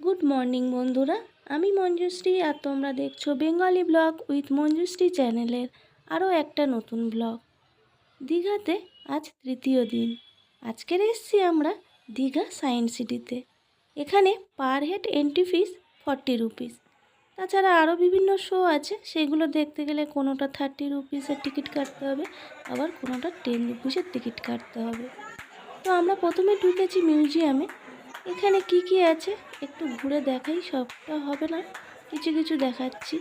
Good morning বন্ধুরা, আমি মঞ্জুশ্রী আর তোমরা দেখছো বেঙ্গলি ব্লগ উইথ মঞ্জুশ্রী চ্যানেলের আরও একটা নতুন ব্লগ। দীঘাতে আজ তৃতীয় দিন। আজকের এসছি আমরা দীঘা সায়েন্স সিটিতে। এখানে per head entry fees 40 rupees. তাছাড়া আরও বিভিন্ন শো আছে, সেগুলো দেখতে গেলে কোনোটা 30 রুপিসের টিকিট কাটতে হবে, আবার কোনোটা 10 রুপিসের টিকিট কাটতে হবে। তো আমরা প্রথমে ঢুকেছি মিউজিয়ামে। এখানে কি কি আছে একটু ঘুরে দেখাই, সবটা হবে না, কিছু কিছু দেখাচ্ছি।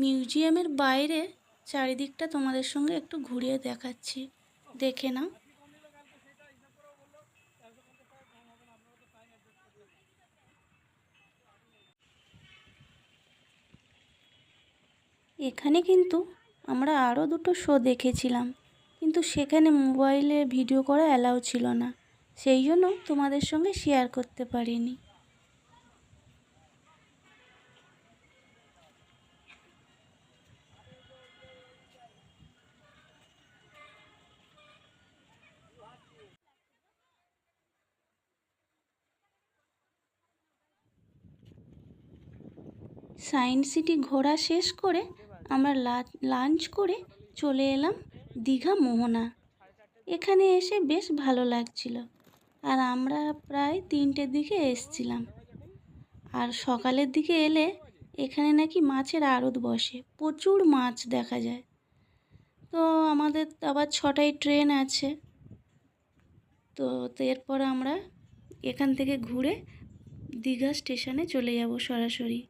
মিউজিয়ামের বাইরে চারিদিকটা তোমাদের সঙ্গে একটু ঘুরিয়ে দেখাচ্ছি, দেখে নাও। এখানে কিন্তু আমরা আরও দুটো শো দেখেছিলাম, কিন্তু সেখানে মোবাইলে ভিডিও করা অ্যালাউ ছিল না, সেই জন্য তোমাদের সঙ্গে শেয়ার করতে পারিনি। সায়েন্স সিটি ঘোরা শেষ করে আমরা লাঞ্চ করে চলে এলাম দীঘা মোহনা। এখানে এসে বেশ ভালো লাগছিল। আর আমরা প্রায় 3টের দিকে এসছিলাম। আর সকালের দিকে এলে এখানে নাকি মাছের আড়ত বসে, প্রচুর মাছ দেখা যায়। তো আমাদের আবার 6টায় ট্রেন আছে। তো এরপর আমরা এখান থেকে ঘুরে দীঘা স্টেশনে চলে যাব সরাসরি।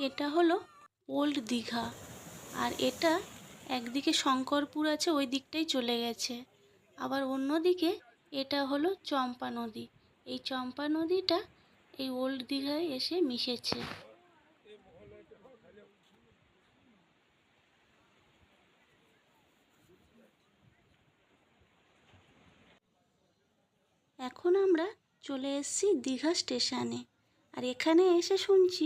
এটা হলো ওল্ড দীঘা, আর এটা একদিকে শঙ্করপুর আছে, ওই দিকটাই চলে গেছে। আবার অন্যদিকে এটা হলো চম্পা নদী। এই চম্পা নদীটা এই ওল্ড দীঘায় এসে মিশেছে। এখন আমরা চলে এসেছি দীঘা স্টেশনে। আর এখানে এসে শুনছি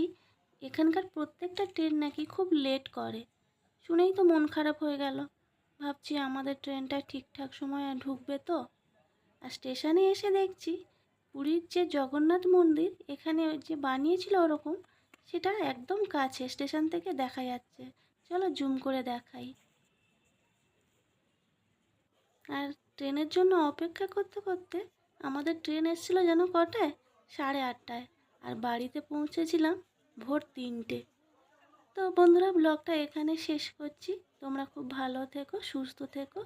এখানকার প্রত্যেকটা ট্রেন নাকি খুব লেট করে। শুনেই তো মন খারাপ হয়ে গেল। ভাবছি আমাদের ট্রেনটা ঠিকঠাক সময়ে ঢুকবে তো। আর স্টেশনে এসে দেখছি পুরীর যে জগন্নাথ মন্দির এখানে ওই যে বানিয়েছিল ওরকম, সেটা একদম কাছে স্টেশন থেকে দেখা যাচ্ছে। চলো জুম করে দেখাই। আর ট্রেনের জন্য অপেক্ষা করতে করতে আমাদের ট্রেন এসেছিলো যেন কটায়, 8:30টায়। আর বাড়িতে পৌঁছেছিলাম ভোর 3টে। তো বন্ধুরা, ব্লগটা এখানে শেষ করছি। তোমরা খুব ভালো থেকো, সুস্থ থেকো,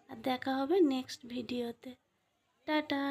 আর দেখা হবে নেক্সট ভিডিওতে। টাটা।